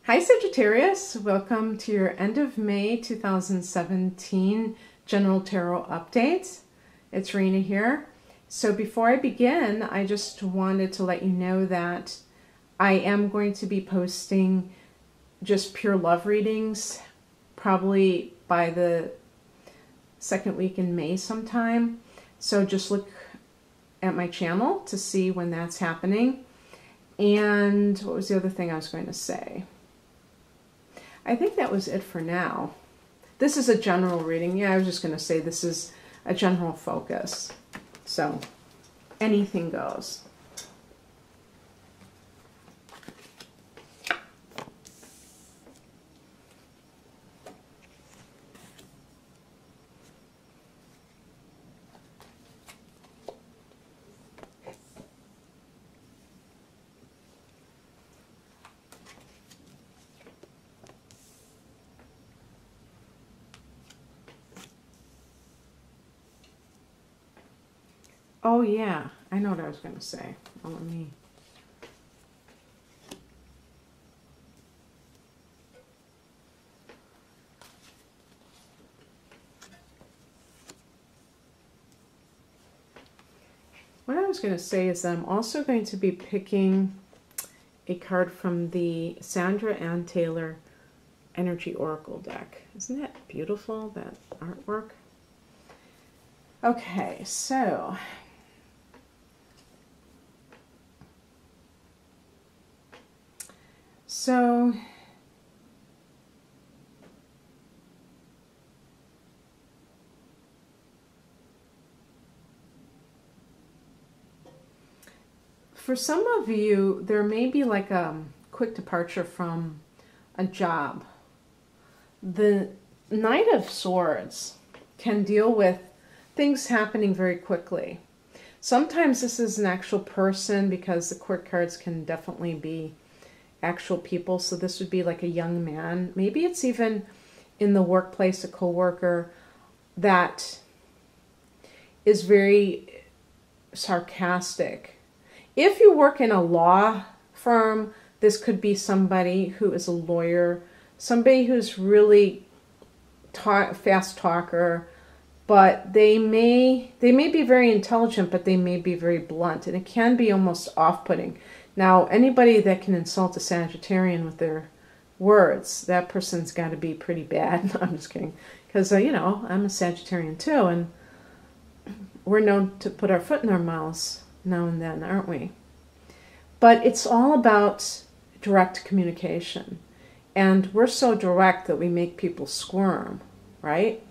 Hi Sagittarius, welcome to your end of May 2017 General Tarot Update. It's Rena here. So before I begin, I just wanted to let you know that I am going to be posting just pure love readings probably by the second week in May sometime. So just look at my channel to see when that's happening. And what was the other thing I was going to say? I think that was it for now. This is a general reading. Yeah, I was just going to say this is a general focus. So, anything goes. Oh yeah, I know what I was going to say. Oh, let me... What I was going to say is that I'm also going to be picking a card from the Sandra Ann Taylor Energy Oracle deck. Isn't that beautiful, that artwork? Okay, so... for some of you, there may be like a quick departure from a job. The Knight of Swords can deal with things happening very quickly. Sometimes this is an actual person because the court cards can definitely be actual people. So this would be like a young man. Maybe it's even in the workplace, a coworker that is very sarcastic. If you work in a law firm, this could be somebody who is a lawyer, somebody who's really fast talker, but they may be very intelligent, but they may be very blunt, and it can be almost off-putting. Now, anybody that can insult a Sagittarian with their words, that person's got to be pretty bad. No, I'm just kidding. Because, you know, I'm a Sagittarian too, and we're known to put our foot in our mouths now and then, aren't we? But it's all about direct communication. And we're so direct that we make people squirm, right?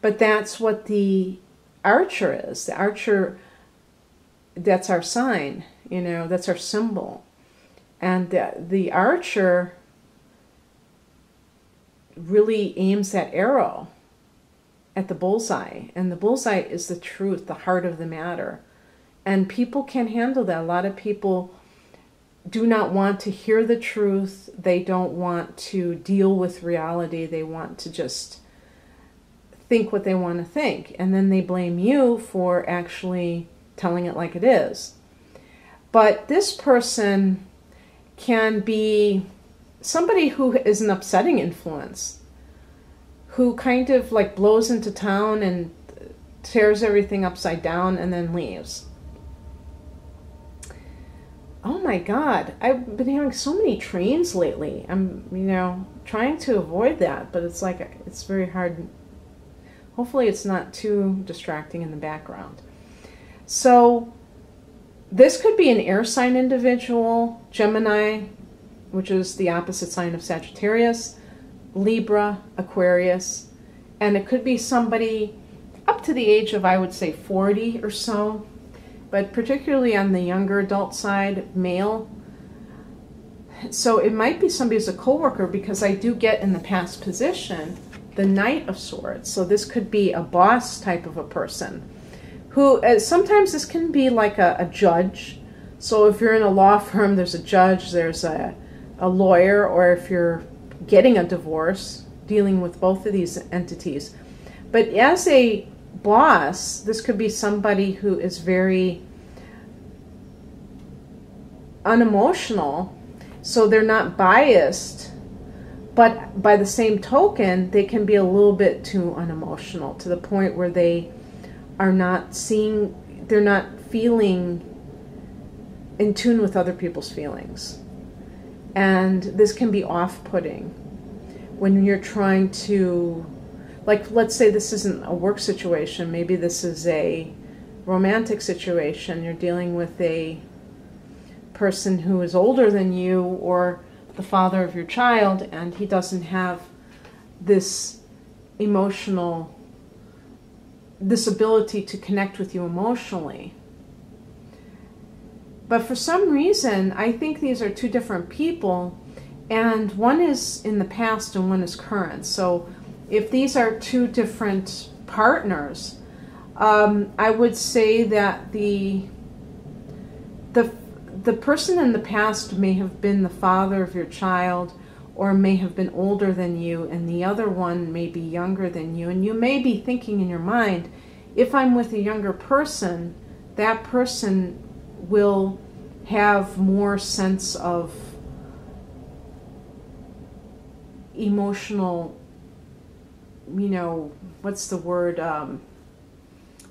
But that's what the archer is. The archer, that's our sign, you know, that's our symbol. And the archer really aims that arrow at the bullseye. And the bullseye is the truth, the heart of the matter. And people can't handle that. A lot of people do not want to hear the truth. They don't want to deal with reality. They want to just think what they want to think. And then they blame you for actually telling it like it is. But this person can be somebody who is an upsetting influence, who kind of like blows into town and tears everything upside down and then leaves. Oh my God, I've been having so many trains lately. I'm, you know, trying to avoid that, but it's like, it's very hard. Hopefully it's not too distracting in the background. So this could be an air sign individual, Gemini, which is the opposite sign of Sagittarius, Libra, Aquarius, and it could be somebody up to the age of, I would say, 40 or so. But particularly on the younger adult side, male. So it might be somebody who's a coworker, because I do get in the past position the Knight of Swords. So this could be a boss type of a person who, sometimes this can be like a judge. So if you're in a law firm, there's a judge, there's a lawyer, or if you're getting a divorce, dealing with both of these entities. But as a boss, this could be somebody who is very unemotional, so they're not biased But by the same token, they can be a little bit too unemotional, to the point where they are not seeing, they're not feeling in tune with other people's feelings. And this can be off-putting when you're trying to, like, let's say this isn't a work situation, maybe this is a romantic situation. You're dealing with a person who is older than you, or the father of your child, and he doesn't have this ability to connect with you emotionally. But for some reason, I think these are two different people, and one is in the past and one is current. So if these are two different partners, I would say that the person in the past may have been the father of your child, or may have been older than you, and the other one may be younger than you. And you may be thinking in your mind, if I'm with a younger person, that person will have more sense of emotional, what's the word,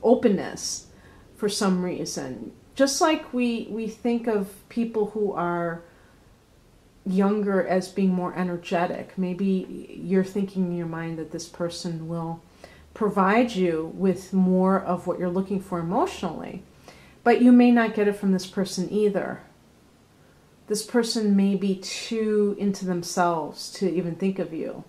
openness for some reason. Just like we think of people who are younger as being more energetic. Maybe you're thinking in your mind that this person will provide you with more of what you're looking for emotionally. But you may not get it from this person either. This person may be too into themselves to even think of you.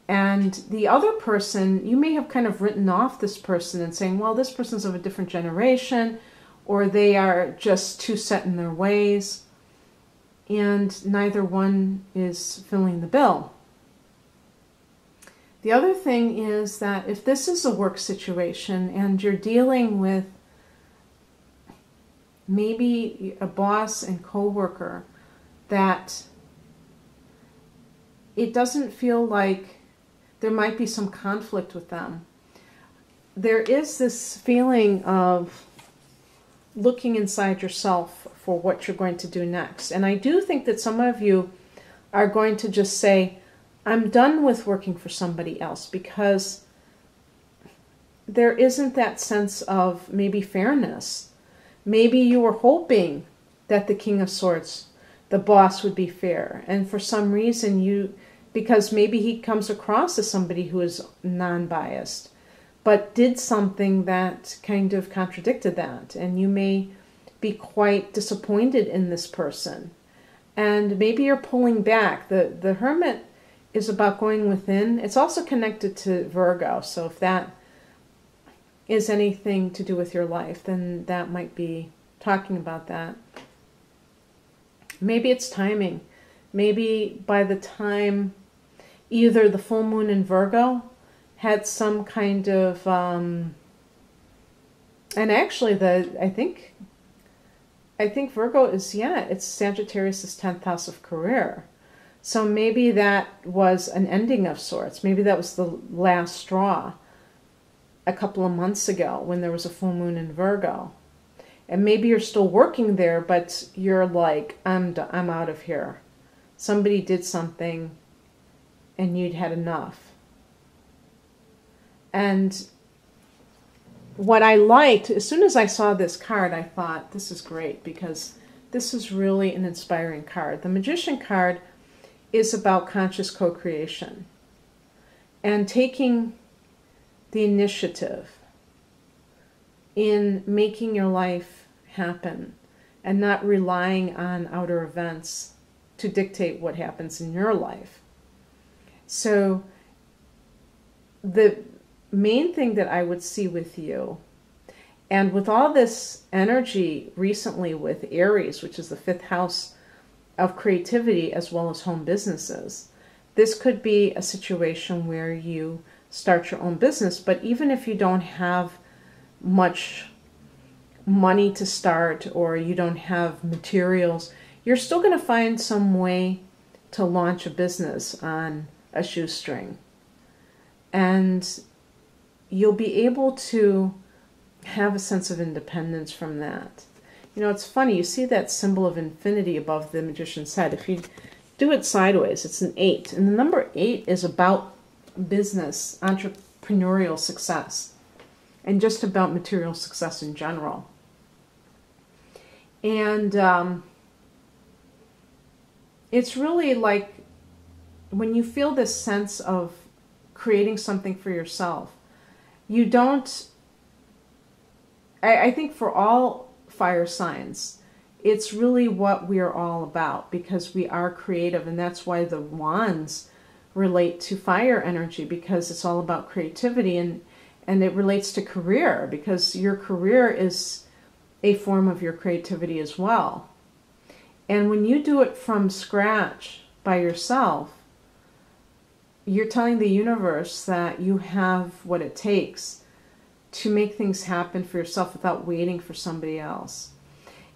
And the other person, you may have kind of written off this person and saying, well, this person's of a different generation, or they are just too set in their ways, and neither one is filling the bill. The other thing is that if this is a work situation and you're dealing with maybe a boss and coworker that it doesn't feel like there might be some conflict with them, there is this feeling of looking inside yourself for what you're going to do next. And I do think that some of you are going to just say, I'm done with working for somebody else, because there isn't that sense of maybe fairness. Maybe you were hoping that the King of Swords, the boss, would be fair. And for some reason because maybe he comes across as somebody who is non-biased, but did something that kind of contradicted that. And you may be quite disappointed in this person. And maybe you're pulling back. The Hermit is about going within. It's also connected to Virgo. So if that is anything to do with your life, then that might be talking about that. Maybe it's timing. Maybe by the time either the full moon in Virgo had some kind of, and actually I think Virgo is, it's Sagittarius' 10th house of career. So maybe that was an ending of sorts. Maybe that was the last straw a couple of months ago when there was a full moon in Virgo. And maybe you're still working there, but you're like, I'm out of here. Somebody did something and you'd had enough. And what I liked, as soon as I saw this card, I thought, this is great, because this is really an inspiring card. The Magician card is about conscious co-creation and taking the initiative in making your life happen and not relying on outer events to dictate what happens in your life. So the main thing that I would see with you, and with all this energy recently with Aries, which is the 5th house of creativity as well as home businesses, this could be a situation where you start your own business. But even if you don't have much money to start, or you don't have materials, you're still going to find some way to launch a business on a shoestring. And you'll be able to have a sense of independence from that. You know, it's funny, you see that symbol of infinity above the Magician's head. If you do it sideways. It's an 8. And the number 8 is about business, entrepreneurial success, and just about material success in general. And it's really like when you feel this sense of creating something for yourself, you don't, I think for all fire signs, it's really what we're all about, because we are creative, and that's why the wands relate to fire energy, because it's all about creativity, and it relates to career, because your career is a form of your creativity as well. And when you do it from scratch by yourself, you're telling the universe that you have what it takes to make things happen for yourself without waiting for somebody else.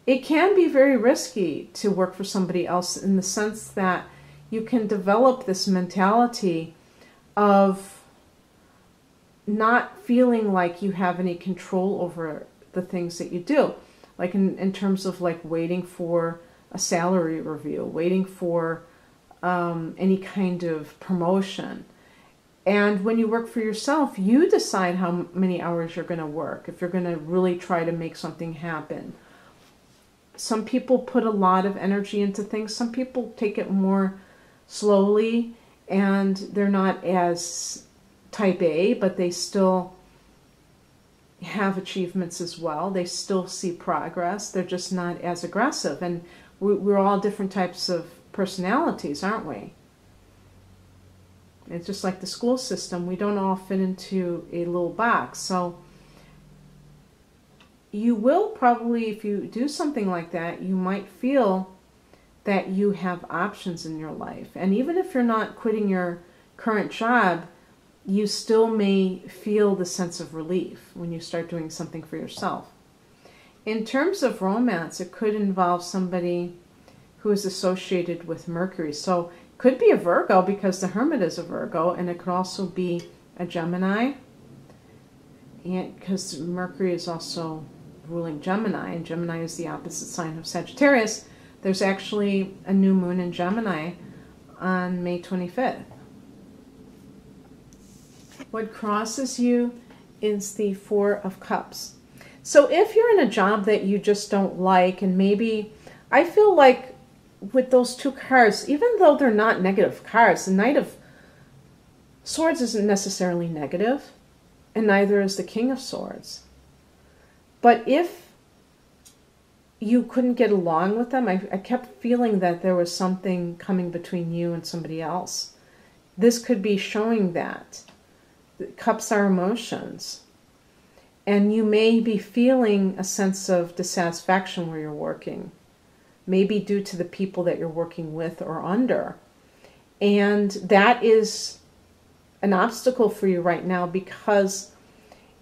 It can be very risky to work for somebody else, in the sense that you can develop this mentality of not feeling like you have any control over the things that you do. Like in terms of like waiting for a salary review, waiting for any kind of promotion. And when you work for yourself, you decide how many hours you're going to work, if you're going to really try to make something happen. Some people put a lot of energy into things. Some people take it more slowly, and they're not as type A, but they still have achievements as well. They still see progress. They're just not as aggressive. And we're all different types of personalities, aren't we? It's just like the school system. We don't all fit into a little box. So you will probably, if you do something like that, you might feel that you have options in your life. And even if you're not quitting your current job, you still may feel the sense of relief when you start doing something for yourself. In terms of romance, it could involve somebody who is associated with Mercury. So it could be a Virgo, because the Hermit is a Virgo, and it could also be a Gemini, and because Mercury is also ruling Gemini, and Gemini is the opposite sign of Sagittarius. There's actually a new moon in Gemini on May 25th. What crosses you is the Four of Cups. So if you're in a job that you just don't like, and maybe, I feel like with those two cards, even though they're not negative cards, the Knight of Swords isn't necessarily negative, and neither is the King of Swords. But if you couldn't get along with them, I kept feeling that there was something coming between you and somebody else. This could be showing that. Cups are emotions. And you may be feeling a sense of dissatisfaction where you're working. Maybe due to the people that you're working with or under. And that is an obstacle for you right now, because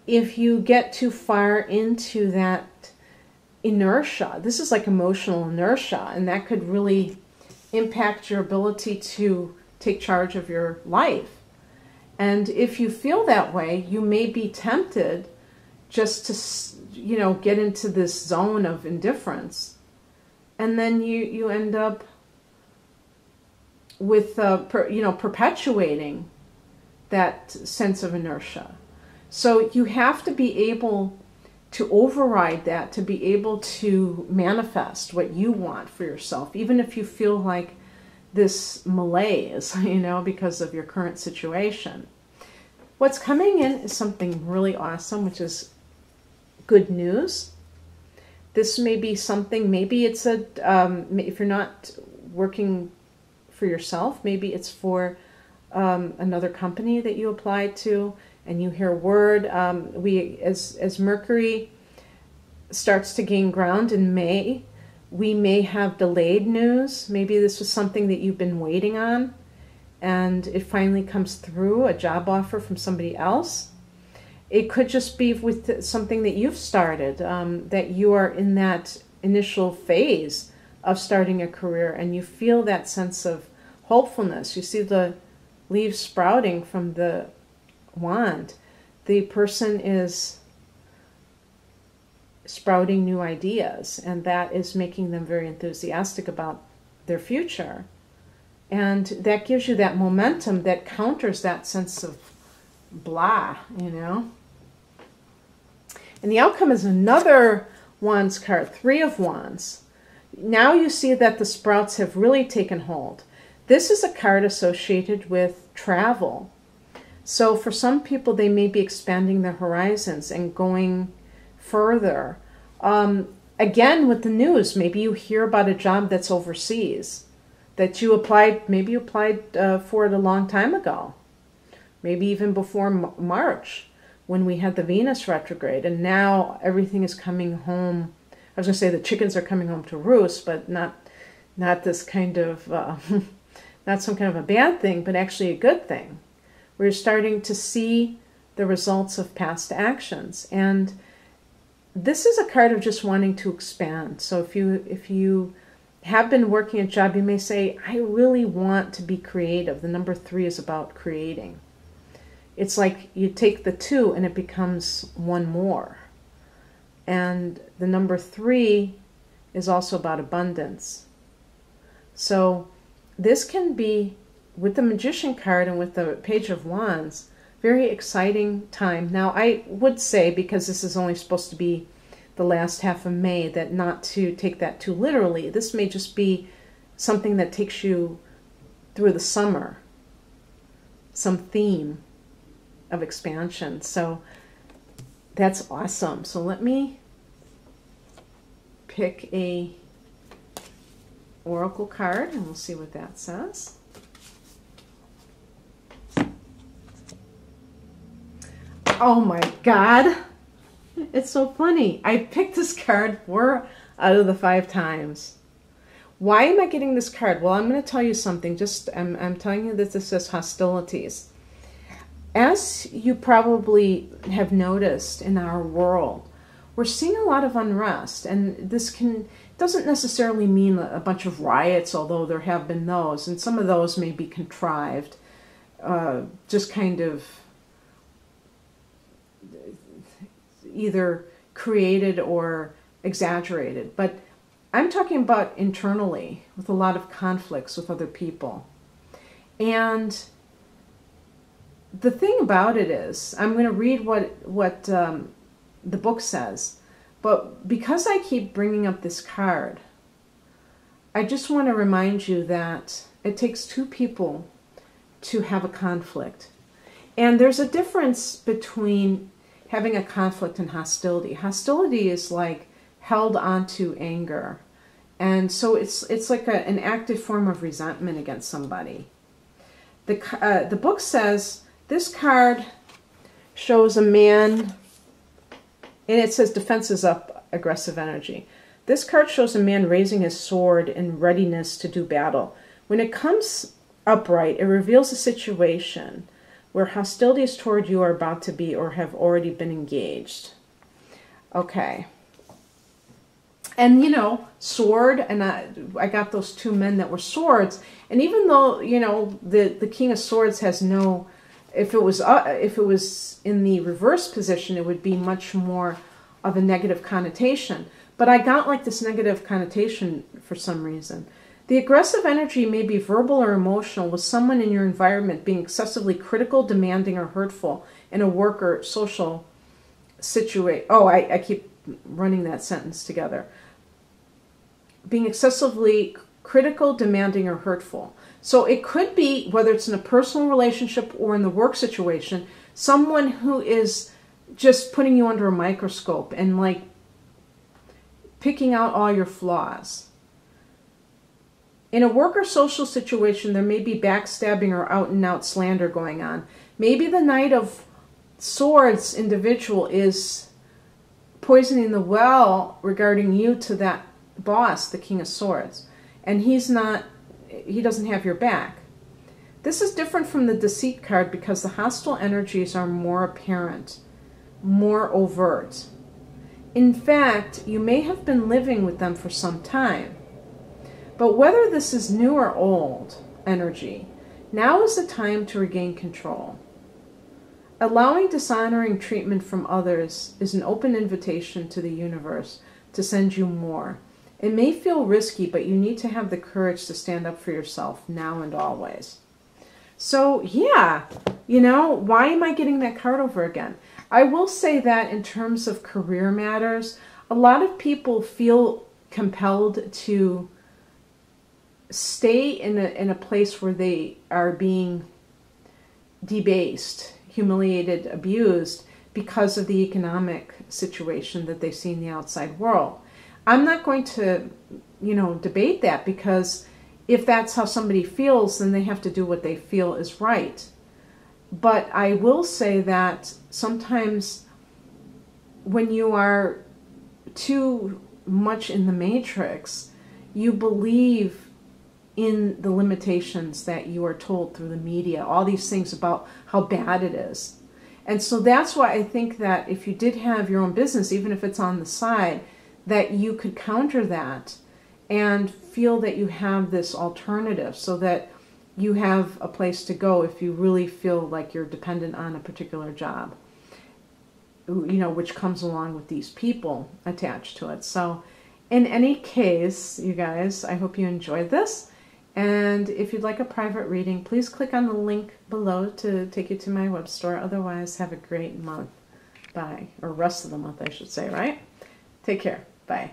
if you get too far into that inertia, this is like emotional inertia, and that could really impact your ability to take charge of your life. And if you feel that way, you may be tempted just to, get into this zone of indifference. And then you end up with, perpetuating that sense of inertia. So you have to be able to override that, to be able to manifest what you want for yourself, even if you feel like this malaise, because of your current situation. What's coming in is something really awesome, which is good news. This may be something, maybe it's if you're not working for yourself, maybe it's for another company that you applied to, and you hear word. As Mercury starts to gain ground in May, we may have delayed news. Maybe this was something that you've been waiting on, and it finally comes through, a job offer from somebody else. It could just be with something that you've started, that you are in that initial phase of starting a career, and you feel that sense of hopefulness. You see the leaves sprouting from the wand. The person is sprouting new ideas, and that is making them very enthusiastic about their future. And that gives you that momentum that counters that sense of blah, you know. And the outcome is another Wands card, Three of Wands. Now you see that the sprouts have really taken hold. This is a card associated with travel. So for some people, they may be expanding their horizons and going further. Again, with the news, maybe you hear about a job that's overseas that you applied, maybe you applied for it a long time ago, maybe even before March when we had the Venus retrograde, and now everything is coming home. I was going to say the chickens are coming home to roost, but not this kind of, not some kind of a bad thing, but actually a good thing. We're starting to see the results of past actions. And this is a card of just wanting to expand. So if you have been working a job, you may say, I really want to be creative. The number 3 is about creating. It's like you take the 2 and it becomes one more. And the number 3 is also about abundance. So this can be, with the Magician card and with the Page of Wands, very exciting time. Now, I would say, because this is only supposed to be the last half of May, that not to take that too literally. This may just be something that takes you through the summer, some theme of expansion. So that's awesome. So let me pick a oracle card and we'll see what that says. Oh my God. It's so funny. I picked this card 4 out of the 5 times. Why am I getting this card? Well, I'm going to tell you something. I'm telling you that this says hostilities. As you probably have noticed in our world, we're seeing a lot of unrest, and this doesn't necessarily mean a bunch of riots, although there have been those, and some of those may be contrived, just kind of either created or exaggerated. But I'm talking about internally, with a lot of conflicts with other people. And the thing about it is, I'm going to read what the book says, but because I keep bringing up this card, I just want to remind you that it takes 2 people to have a conflict. And there's a difference between having a conflict and hostility. Hostility is like held onto anger. And so it's like an active form of resentment against somebody. The book says, this card shows a man, and it says defenses up, aggressive energy. This card shows a man raising his sword in readiness to do battle. When it comes upright, it reveals a situation where hostilities toward you are about to be or have already been engaged. Okay. And, you know, sword, and I got those 2 men that were swords. And even though, you know, the King of Swords has no, if it was in the reverse position, it would be much more of a negative connotation. But I got like this negative connotation for some reason. The aggressive energy may be verbal or emotional, with someone in your environment being excessively critical, demanding, or hurtful in a work or social situation. Oh, I keep running that sentence together. Being excessively critical, demanding, or hurtful. So it could be, whether it's in a personal relationship or in the work situation, someone who is just putting you under a microscope and like picking out all your flaws. In a work or social situation, there may be backstabbing or out-and-out slander going on. Maybe the Knight of Swords individual is poisoning the well regarding you to that boss, the King of Swords. And he doesn't have your back. This is different from the Deceit card because the hostile energies are more apparent, more overt. In fact, you may have been living with them for some time. But whether this is new or old energy, now is the time to regain control. Allowing dishonoring treatment from others is an open invitation to the universe to send you more. It may feel risky, but you need to have the courage to stand up for yourself now and always. So yeah, you know, why am I getting that card over again? I will say that in terms of career matters, a lot of people feel compelled to stay in a place where they are being debased, humiliated, abused because of the economic situation that they see in the outside world. I'm not going to, you know, debate that, because if that's how somebody feels, then they have to do what they feel is right. But I will say that sometimes when you are too much in the matrix, you believe in the limitations that you are told through the media, all these things about how bad it is. And so that's why I think that if you did have your own business, even if it's on the side, that you could counter that and feel that you have this alternative so that you have a place to go if you really feel like you're dependent on a particular job, you know, which comes along with these people attached to it. So in any case, you guys, I hope you enjoyed this. And if you'd like a private reading, please click on the link below to take you to my web store. Otherwise, have a great month. Bye. Or rest of the month, I should say, right? Take care. Bye.